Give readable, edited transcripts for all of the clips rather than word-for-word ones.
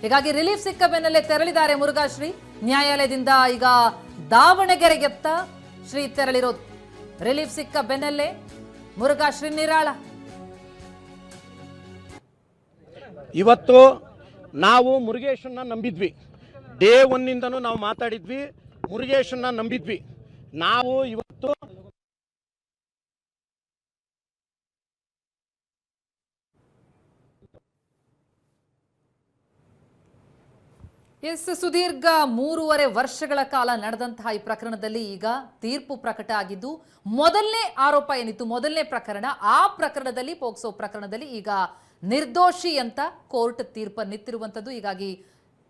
ಹೀಗಾಗಿ ರಿಲೀಫ್ ಸಿಕ್ಕ ಬೆನ್ನಲ್ಲೇ ತೆರಳಿದ್ದಾರೆ ಮುರುಘಾಶ್ರೀ. ನ್ಯಾಯಾಲಯದಿಂದ ಈಗ ದಾವಣಗೆರೆಗೆತ್ತ ಶ್ರೀ ತೆರಳಿರೋದು. ರಿಲೀಫ್ ಸಿಕ್ಕ ಬೆನ್ನಲ್ಲೇ ಮುರುಘಾಶ್ರೀ ನಿರಾಳ. ಇವತ್ತು ನಾವು ಮುರುಗೇಶನ್ನ ನಂಬಿದ್ವಿ. ಡೇ ಒನ್ನಿಂದನೂ ನಾವು ಮಾತಾಡಿದ್ವಿ, ಮುರುಗೇಶನ್ನ ನಂಬಿದ್ವಿ. ನಾವು ಇವತ್ತು ಸುದೀರ್ಘ 3.5 ವರ್ಷಗಳ ಕಾಲ ನಡೆದಂತಹ ಈ ಪ್ರಕರಣದಲ್ಲಿ ಈಗ ತೀರ್ಪು ಪ್ರಕಟ ಆಗಿದ್ದು, ಮೊದಲನೇ ಆರೋಪ ಏನಿತ್ತು, ಮೊದಲನೇ ಪ್ರಕರಣ, ಆ ಪ್ರಕರಣದಲ್ಲಿ ಪೋಕ್ಸೋ ಪ್ರಕರಣದಲ್ಲಿ ಈಗ ನಿರ್ದೋಷಿ ಅಂತ ಕೋರ್ಟ್ ತೀರ್ಪನ್ನಿತ್ತಿರುವಂತದ್ದು. ಹೀಗಾಗಿ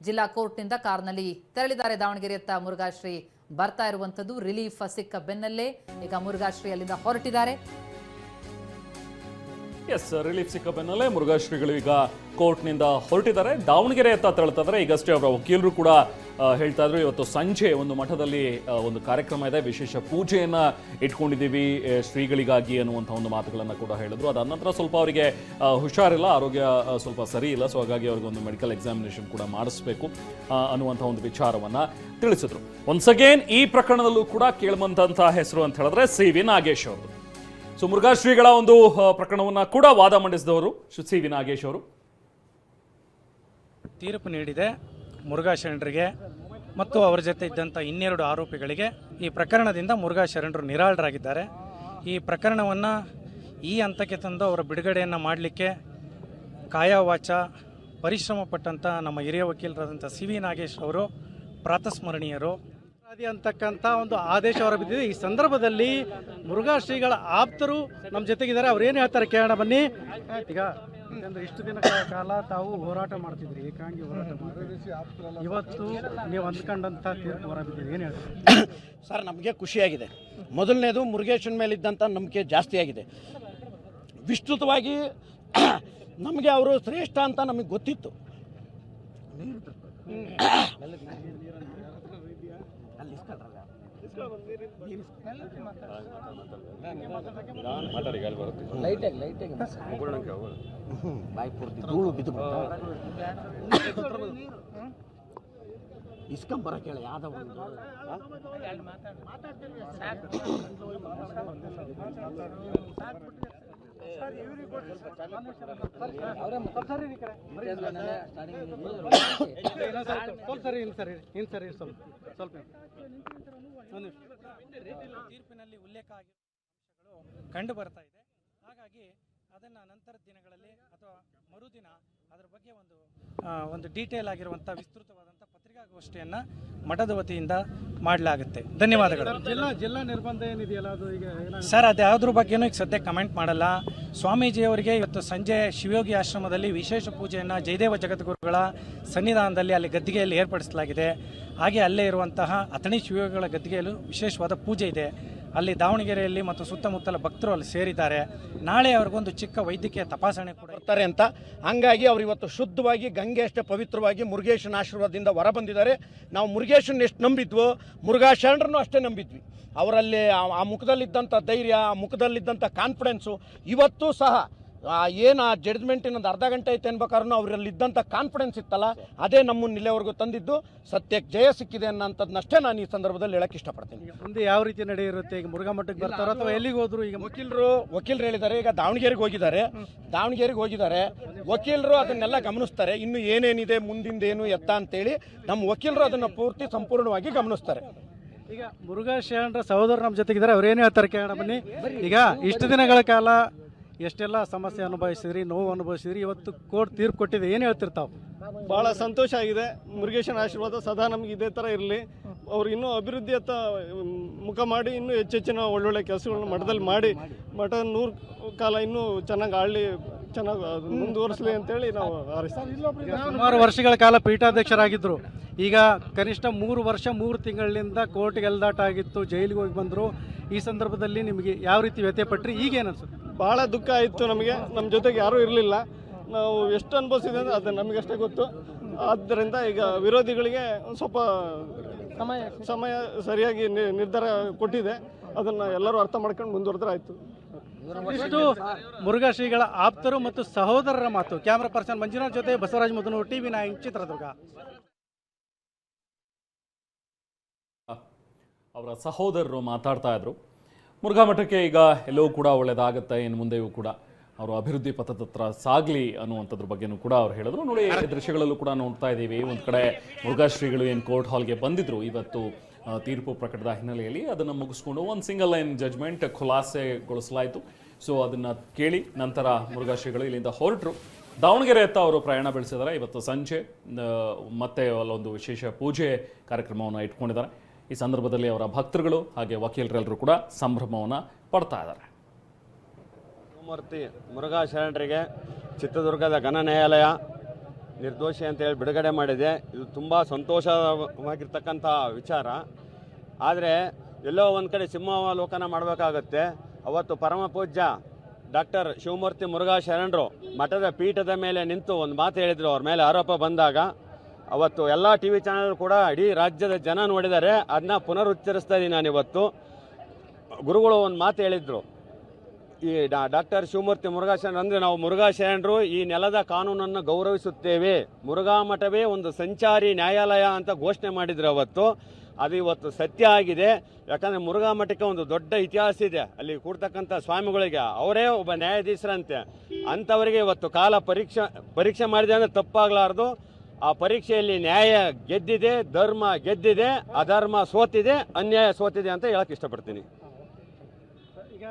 ಜಿಲ್ಲಾ ಕೋರ್ಟ್ನಿಂದ ಕಾರ್ನಲ್ಲಿ ತೆರಳಿದ್ದಾರೆ ದಾವಣಗೆರೆಯತ್ತ ಮುರುಘಾಶ್ರೀ ಬರ್ತಾ ಇರುವಂತದ್ದು. ರಿಲೀಫ್ ಸಿಕ್ಕ ಬೆನ್ನಲ್ಲೇ ಈಗ ಮುರುಘಾಶ್ರೀ ಅಲ್ಲಿಂದ ಹೊರಟಿದ್ದಾರೆ. ರಿಲೀಫ್ ಸಿಕ್ಕ ಬೆನ್ನಲ್ಲೇ ಮುರುಘಾಶ್ರೀಗಳು ಈಗ ಕೋರ್ಟ್ನಿಂದ ಹೊರಟಿದ್ದಾರೆ, ದಾವಣಗೆರೆಯತ್ತ ತೆರಳುತ್ತಿದ್ದಾರೆ. ಈಗಷ್ಟೇ ಅವರ ವಕೀಲರು ಕೂಡ ಹೇಳ್ತಾ ಇದ್ರು, ಇವತ್ತು ಸಂಜೆ ಒಂದು ಮಠದಲ್ಲಿ ಒಂದು ಕಾರ್ಯಕ್ರಮ ಇದೆ, ವಿಶೇಷ ಪೂಜೆಯನ್ನ ಇಟ್ಕೊಂಡಿದ್ದೀವಿ ಶ್ರೀಗಳಿಗಾಗಿ ಅನ್ನುವಂಥ ಒಂದು ಮಾತುಗಳನ್ನು ಕೂಡ ಹೇಳಿದ್ರು. ಅದಾದ ನಂತರ ಸ್ವಲ್ಪ ಅವರಿಗೆ ಹುಷಾರಿಲ್ಲ, ಆರೋಗ್ಯ ಸ್ವಲ್ಪ ಸರಿ ಇಲ್ಲ, ಸೊ ಹಾಗಾಗಿ ಅವ್ರಿಗೊಂದು ಮೆಡಿಕಲ್ ಎಕ್ಸಾಮಿನೇಷನ್ ಕೂಡ ಮಾಡಿಸ್ಬೇಕು ಅನ್ನುವಂಥ ಒಂದು ವಿಚಾರವನ್ನ ತಿಳಿಸಿದ್ರು. ಒನ್ಸ್ ಅಗೇನ್ ಈ ಪ್ರಕರಣದಲ್ಲೂ ಕೂಡ ಕೇಳುವಂತಹ ಹೆಸರು ಅಂತ ಹೇಳಿದ್ರೆ ಸಿ.ವಿ. ನಾಗೇಶ್ ಅವರು. ಸೊ ಮುರುಘಾಶ್ರೀಗಳ ಒಂದು ಪ್ರಕರಣವನ್ನ ಕೂಡ ವಾದ ಮಂಡಿಸಿದವರು ಸಿ.ವಿ. ನಾಗೇಶ್ ಅವರು ತೀರ್ಪು ನೀಡಿದೆ. ಮುರುಘಾ ಶರಣರಿಗೆ ಮತ್ತು ಅವರ ಜೊತೆ ಇದ್ದಂಥ 12 ಆರೋಪಿಗಳಿಗೆ ಈ ಪ್ರಕರಣದಿಂದ ಮುರುಘಾ ಶರಣರು ನಿರಾಳರಾಗಿದ್ದಾರೆ. ಈ ಪ್ರಕರಣವನ್ನು ಈ ಹಂತಕ್ಕೆ ತಂದು ಅವರ ಬಿಡುಗಡೆಯನ್ನು ಮಾಡಲಿಕ್ಕೆ ಕಾಯವಾಚ ಪರಿಶ್ರಮ ಪಟ್ಟಂಥ ನಮ್ಮ ಹಿರಿಯ ವಕೀಲರಾದಂಥ ಸಿ.ವಿ. ನಾಗೇಶ್ ಅವರು ಪ್ರಾತಸ್ಮರಣೀಯರು ಅಂತಕ್ಕಂಥ ಒಂದು ಆದೇಶ ಹೊರಬಿದ್ದಿದೆ. ಈ ಸಂದರ್ಭದಲ್ಲಿ ಮುರುಘಾ ಶ್ರೀಗಳ ಆಪ್ತರು ನಮ್ಮ ಜೊತೆಗಿದ್ದಾರೆ. ಅವ್ರು ಏನು ಹೇಳ್ತಾರೆ ಕೇಳೋಣ ಬನ್ನಿ. ಈಗ ಇಷ್ಟು ದಿನ ಕಾಲ ತಾವು ಹೋರಾಟ ಮಾಡ್ತಿದ್ರಿ, ಏಕಾಂಗಿ ಹೋರಾಟ ಮಾಡ್ತಿದ್ರಿ, ಇವತ್ತು ನೀವು ಅಂದ್ಕೊಂಡಂಥ ತೀರ್ಪು ಹೊರಬಿದ್ದೀರಿ, ಏನು ಹೇಳ್ತಾರೆ ಸರ್? ನಮಗೆ ಖುಷಿಯಾಗಿದೆ. ಮೊದಲನೇದು ಮುರುಗೇಶನ್ ಮೇಲಿದ್ದಂಥ ನಂಬಿಕೆ ಜಾಸ್ತಿ ಆಗಿದೆ. ವಿಸ್ತೃತವಾಗಿ ನಮಗೆ ಅವರು ಶ್ರೇಷ್ಠ ಅಂತ ನಮಗೆ ಗೊತ್ತಿತ್ತು. ಇಸ್ಕೊಂಬರ ಕೇಳ ಯಾವ್ದೋ ಒಂದು ತೀರ್ಪಿನಲ್ಲಿ ಉಲ್ಲೇಖ ಆಗಿರುವ ಅಂಶಗಳು ಕಂಡು ಬರ್ತಾ ಇದೆ. ಹಾಗಾಗಿ ಅದನ್ನು ನಂತರದ ದಿನಗಳಲ್ಲಿ ಅಥವಾ ಮರುದಿನ ಅದರ ಬಗ್ಗೆ ಒಂದು ಡೀಟೇಲ್ ಆಗಿರುವಂಥ ವಿಸ್ತೃತವಾದಂಥ ಪತ್ರಿಕಾಗೋಷ್ಠಿಯನ್ನು ಮಠದ ವತಿಯಿಂದ ಮಾಡಲಾಗುತ್ತೆ. ಧನ್ಯವಾದಗಳು. ಜಿಲ್ಲಾ ನಿರ್ಬಂಧ ಏನಿದೆಯಲ್ಲ ಅದು ಈಗ ಸರ್, ಅದು ಯಾವುದ್ರ ಬಗ್ಗೆನೂ ಈಗ ಸದ್ಯ ಕಮೆಂಟ್ ಮಾಡಲ್ಲ. ಸ್ವಾಮೀಜಿಯವರಿಗೆ ಇವತ್ತು ಸಂಜೆ ಶಿವಯೋಗಿ ಆಶ್ರಮದಲ್ಲಿ ವಿಶೇಷ ಪೂಜೆಯನ್ನು ಜಯದೇವ ಜಗದ್ಗುರುಗಳ ಸನ್ನಿಧಾನದಲ್ಲಿ ಅಲ್ಲಿ ಗದ್ದಿಗೆಯಲ್ಲಿ ಏರ್ಪಡಿಸಲಾಗಿದೆ. ಹಾಗೆ ಅಲ್ಲೇ ಇರುವಂತಹ ಅಥಣಿ ಶಿವಯೋಗಿಗಳ ಗದ್ದಿಗೆಯಲ್ಲೂ ವಿಶೇಷವಾದ ಪೂಜೆ ಇದೆ. ಅಲ್ಲಿ ದಾವಣಗೆರೆಯಲ್ಲಿ ಮತ್ತು ಸುತ್ತಮುತ್ತಲ ಭಕ್ತರು ಅಲ್ಲಿ ಸೇರಿದ್ದಾರೆ. ನಾಳೆ ಅವ್ರಿಗೊಂದು ಚಿಕ್ಕ ವೈದ್ಯಕೀಯ ತಪಾಸಣೆ ಕೂಡ ಇರ್ತಾರೆ ಅಂತ. ಹಂಗಾಗಿ ಅವರು ಇವತ್ತು ಶುದ್ಧವಾಗಿ ಗಂಗೆ ಅಷ್ಟೇ ಪವಿತ್ರವಾಗಿ ಮುರುಗೇಶನ ಆಶೀರ್ವಾದದಿಂದ ಹೊರ ಬಂದಿದ್ದಾರೆ. ನಾವು ಮುರುಗೇಶನ್ ಎಷ್ಟು ನಂಬಿದ್ವೋ ಮುರುಘಾ ಶರಣರನ್ನು ಅಷ್ಟೇ ನಂಬಿದ್ವಿ. ಅವರಲ್ಲಿ ಆ ಮುಖದಲ್ಲಿದ್ದಂಥ ಧೈರ್ಯ, ಆ ಮುಖದಲ್ಲಿದ್ದಂಥ ಕಾನ್ಫಿಡೆನ್ಸು ಇವತ್ತು ಸಹ ಏನು ಆ ಜಡ್ಜ್ಮೆಂಟಿನೊಂದು ಅರ್ಧ ಗಂಟೆ ಐತೆ ಅನ್ಬೇಕಾದ್ರೂ ಅವರಲ್ಲಿದ್ದಂಥ ಕಾನ್ಫಿಡೆನ್ಸ್ ಇತ್ತಲ್ಲ, ಅದೇ ನಮ್ಮನ್ನು ಇಲ್ಲಿವರೆಗೂ ತಂದಿದ್ದು. ಸತ್ಯಕ್ಕೆ ಜಯ ಸಿಕ್ಕಿದೆ ಅನ್ನೋಂಥದ್ದನ್ನಷ್ಟೇ ನಾನು ಈ ಸಂದರ್ಭದಲ್ಲಿ ಹೇಳಕ್ಕೆ ಇಷ್ಟಪಡ್ತೀನಿ. ಮುಂದೆ ಯಾವ ರೀತಿ ನಡೆಯಿರುತ್ತೆ? ಈಗ ಮುರುಘಾ ಮಠಕ್ಕೆ ಬರ್ತಾರೋ ಅಥವಾ ಎಲ್ಲಿಗೆ ಹೋದ್ರು? ಈಗ ವಕೀಲರು ಹೇಳಿದ್ದಾರೆ, ಈಗ ದಾವಣಗೆರೆಗೆ ಹೋಗಿದ್ದಾರೆ. ವಕೀಲರು ಅದನ್ನೆಲ್ಲ ಗಮನಿಸ್ತಾರೆ. ಇನ್ನು ಏನೇನಿದೆ, ಮುಂದಿಂದೇನು ಎತ್ತ ಅಂತೇಳಿ ನಮ್ಮ ವಕೀಲರು ಅದನ್ನು ಸಂಪೂರ್ಣವಾಗಿ ಗಮನಿಸ್ತಾರೆ. ಈಗ ಮುರುಘಾ ಶರಣರ ಸಹೋದರರು ನಮ್ಮ ಜೊತೆಗಿದ್ದಾರೆ, ಅವ್ರೇನು ಹೇಳ್ತಾರೆ ಕೇಳೋಣ ಬನ್ನಿ. ಈಗ ಇಷ್ಟು ದಿನಗಳ ಕಾಲ ಎಷ್ಟೆಲ್ಲ ಸಮಸ್ಯೆ ಅನುಭವಿಸಿದ್ರಿ, ನೋವು ಅನುಭವಿಸಿದ್ರಿ, ಇವತ್ತು ಕೋರ್ಟ್ ತೀರ್ಪು ಕೊಟ್ಟಿದೆ, ಏನು ಹೇಳ್ತಿರ್ತಾವೆ? ಭಾಳ ಸಂತೋಷ ಆಗಿದೆ. ಮುರುಗೇಶನ ಆಶೀರ್ವಾದ ಸದಾ ನಮ್ಗೆ ಇದೇ ಥರ ಇರಲಿ. ಅವ್ರು ಇನ್ನೂ ಅಭಿವೃದ್ಧಿಯತ್ತ ಮುಖ ಮಾಡಿ ಇನ್ನೂ ಹೆಚ್ಚೆಚ್ಚಿನ ಒಳ್ಳೊಳ್ಳೆ ಕೆಲಸಗಳನ್ನ ಮಠದಲ್ಲಿ ಮಾಡಿ ಮಠ 100 ಕಾಲ ಇನ್ನೂ ಚೆನ್ನಾಗಿ ಆಡಲಿ, ಚೆನ್ನಾಗಿ ಮುಂದುವರಿಸಲಿ ಅಂತೇಳಿ ನಾವು ಹಾರೈಸ್ತೀವಿ. ಸುಮಾರು ವರ್ಷಗಳ ಕಾಲ ಪೀಠಾಧ್ಯಕ್ಷರಾಗಿದ್ದರು. ಈಗ ಕನಿಷ್ಠ 3 ವರ್ಷ 3 ತಿಂಗಳಿಂದ ಕೋರ್ಟ್ಗೆ ಎಲ್ದಾಟ ಆಗಿತ್ತು, ಜೈಲಿಗೆ ಹೋಗಿ ಬಂದರು. ಈ ಸಂದರ್ಭದಲ್ಲಿ ನಿಮಗೆ ಯಾವ ರೀತಿ ವ್ಯತ್ಯಪಟ್ರಿ? ಈಗೇನು ಅನ್ಸುತ್ತೆ? ಭಾಳ ದುಃಖ ಆಯಿತು ನಮಗೆ. ನಮ್ಮ ಜೊತೆಗೆ ಯಾರೂ ಇರಲಿಲ್ಲ. ನಾವು ಎಷ್ಟು ಅನುಭವಿಸಿದೆ ಅಂದರೆ ಅದು ನಮಗಷ್ಟೇ ಗೊತ್ತು. ಆದ್ದರಿಂದ ಈಗ ವಿರೋಧಿಗಳಿಗೆ ಒಂದು ಸ್ವಲ್ಪ ಸಮಯ ಸರಿಯಾಗಿ ನಿರ್ಧಾರ ಕೊಟ್ಟಿದೆ. ಅದನ್ನು ಎಲ್ಲರೂ ಅರ್ಥ ಮಾಡ್ಕೊಂಡು ಮುಂದುವರೆದ್ರೆ ಆಯಿತು. ಇಷ್ಟು ಮುರುಘಾ ಶ್ರೀಗಳ ಆಪ್ತರು ಮತ್ತು ಸಹೋದರರ ಮಾತು. ಕ್ಯಾಮರಾ ಪರ್ಸನ್ ಮಂಜುನಾಥ್ ಜೊತೆ ಬಸವರಾಜ್ ಮುದನೂರು, TV9 ಚಿತ್ರದುರ್ಗ. ಅವರ ಸಹೋದರರು ಮಾತಾಡ್ತಾ ಇದ್ರು. ಮುರುಘಾ ಮಠಕ್ಕೆ ಈಗ ಎಲ್ಲವೂ ಕೂಡ ಒಳ್ಳೇದಾಗುತ್ತೆ, ಇನ್ನು ಮುಂದೆಯೂ ಕೂಡ ಅವರು ಅಭಿವೃದ್ಧಿ ಪಥದತ್ರ ಸಾಗಲಿ ಅನ್ನುವಂಥದ್ರ ಬಗ್ಗೆನೂ ಕೂಡ ಅವ್ರು ಹೇಳಿದ್ರು. ನೋಡಿ, ದೃಶ್ಯಗಳಲ್ಲೂ ಕೂಡ ನೋಡ್ತಾ ಇದ್ದೀವಿ. ಒಂದು ಕಡೆ ಮುರುಘಾ ಶ್ರೀಗಳು ಏನು ಕೋರ್ಟ್ ಹಾಲ್ಗೆ ಬಂದಿದ್ರು ಇವತ್ತು ತೀರ್ಪು ಪ್ರಕಟದ ಹಿನ್ನೆಲೆಯಲ್ಲಿ, ಅದನ್ನು ಮುಗಿಸ್ಕೊಂಡು ಒಂದು ಸಿಂಗಲ್ ಲೈನ್ ಜಜ್ಮೆಂಟ್ ಖುಲಾಸೆಗೊಳಿಸಲಾಯಿತು. ಸೊ ಅದನ್ನು ಕೇಳಿ ನಂತರ ಮುರುಘಾ ಶ್ರೀಗಳು ಇಲ್ಲಿಂದ ಹೊರಟರು. ದಾವಣಗೆರೆ ಹತ್ತ ಅವರು ಪ್ರಯಾಣ ಬೆಳೆಸಿದ್ದಾರೆ. ಇವತ್ತು ಸಂಜೆ ಮತ್ತೆ ಅಲ್ಲೊಂದು ವಿಶೇಷ ಪೂಜೆ ಕಾರ್ಯಕ್ರಮವನ್ನು ಇಟ್ಕೊಂಡಿದ್ದಾರೆ. ಈ ಸಂದರ್ಭದಲ್ಲಿ ಅವರ ಭಕ್ತರುಗಳು ಹಾಗೆ ವಕೀಲರೆಲ್ಲರೂ ಕೂಡ ಸಂಭ್ರಮವನ್ನು ಪಡ್ತಾ ಇದ್ದಾರೆ. ಮೂರ್ತಿ ಮುರುಘಾ ಶರಣರಿಗೆ ಚಿತ್ರದುರ್ಗದ ಘನ ನ್ಯಾಯಾಲಯ ನಿರ್ದೋಷಿ ಅಂತೇಳಿ ಬಿಡುಗಡೆ ಮಾಡಿದೆ. ಇದು ತುಂಬ ಸಂತೋಷವಾಗಿರ್ತಕ್ಕಂಥ ವಿಚಾರ. ಆದರೆ ಎಲ್ಲೋ ಒಂದು ಕಡೆ ಸಿಂಹಾವಲೋಕನ ಮಾಡಬೇಕಾಗತ್ತೆ. ಅವತ್ತು ಪರಮ ಪೂಜ್ಯ ಡಾಕ್ಟರ್ ಶಿವಮೂರ್ತಿ ಮುರುಘಾ ಶರಣರು ಮಠದ ಪೀಠದ ಮೇಲೆ ನಿಂತು ಒಂದು ಮಾತು ಹೇಳಿದರು. ಅವ್ರ ಮೇಲೆ ಆರೋಪ ಬಂದಾಗ ಅವತ್ತು ಎಲ್ಲ TV ಚಾನೆಲ್ ಕೂಡ ಇಡೀ ರಾಜ್ಯದ ಜನ ನೋಡಿದ್ದಾರೆ. ಅದನ್ನ ಪುನರುಚ್ಚರಿಸ್ತಾ ಇದ್ದೀನಿ ನಾನು ಇವತ್ತು. ಗುರುಗಳು ಒಂದು ಮಾತು ಹೇಳಿದರು, ಈ ಡಾಕ್ಟರ್ ಶಿವಮೂರ್ತಿ ಮುರುಘಾ ಶರಣರು ಅಂದರೆ ನಾವು ಮುರುಘಾ ಶರಣರು ಈ ನೆಲದ ಕಾನೂನನ್ನು ಗೌರವಿಸುತ್ತೇವೆ, ಮುರುಘಾ ಮಠವೇ ಒಂದು ಸಂಚಾರಿ ನ್ಯಾಯಾಲಯ ಅಂತ ಘೋಷಣೆ ಮಾಡಿದ್ರು ಅವತ್ತು. ಅದು ಇವತ್ತು ಸತ್ಯ ಆಗಿದೆ. ಯಾಕಂದರೆ ಮುರುಘಾ ಮಠಕ್ಕೆ ಒಂದು ದೊಡ್ಡ ಇತಿಹಾಸ ಇದೆ. ಅಲ್ಲಿ ಕೂಡ್ತಕ್ಕಂಥ ಸ್ವಾಮಿಗಳಿಗೆ ಅವರೇ ಒಬ್ಬ ನ್ಯಾಯಾಧೀಶರಂತೆ. ಅಂಥವರಿಗೆ ಇವತ್ತು ಕಾಲ ಪರೀಕ್ಷೆ ಮಾಡಿದೆ ಅಂದರೆ ತಪ್ಪಾಗಲಾರ್ದು. ಆ ಪರೀಕ್ಷೆಯಲ್ಲಿ ನ್ಯಾಯ ಗೆದ್ದಿದೆ, ಧರ್ಮ ಗೆದ್ದಿದೆ, ಅಧರ್ಮ ಸೋತಿದೆ, ಅನ್ಯಾಯ ಸೋತಿದೆ ಅಂತ ಹೇಳಕ್ಕೆ ಇಷ್ಟಪಡ್ತೀನಿ. ಈಗ